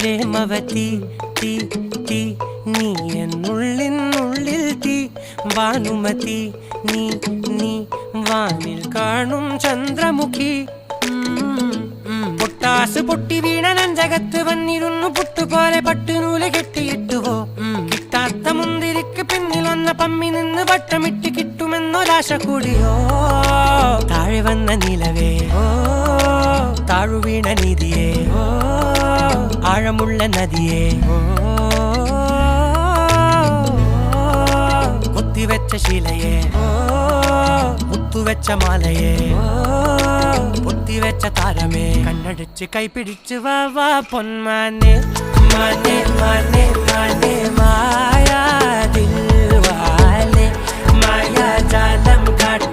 പ്രേമവതി തീ തീ നീ എന്നുള്ളിനുള്ളിൽ തീ ഭാനുമതി നീ നീ വാനിൽ കാണും ചന്ദ്രമുഖി പൊട്ടാസ് പൊട്ടി വീണ നെഞ്ചകത്ത് വന്നിരുന്നു പുട്ടുപോലെ പട്ടുനൂല് കെട്ടിയിട്ടുവോ കിട്ടാത്ത മുന്തിരിക്ക് പിന്നിൽ വന്ന പമ്മി നിന്ന് വട്ടമിട്ട് കിട്ടുമെന്നൊരാശ കൂടിയോ താഴെ വന്ന നിലവേ താഴു വീണ നിധിയേ ആഴമുള്ള നദിയേ കൊത്തിവെച്ച ശിലയേ മുത്തുവെച്ച മാലയേ പൊത്തിവെച്ച താരമേ കണ്ണടിച്ച് കൈപിടിച്ച് വാ വാ പൊന്മാനെ മാനെ മാനെ മാനെ മായാ ദിൽവാലെ മായാ ജാലം കാട്ടി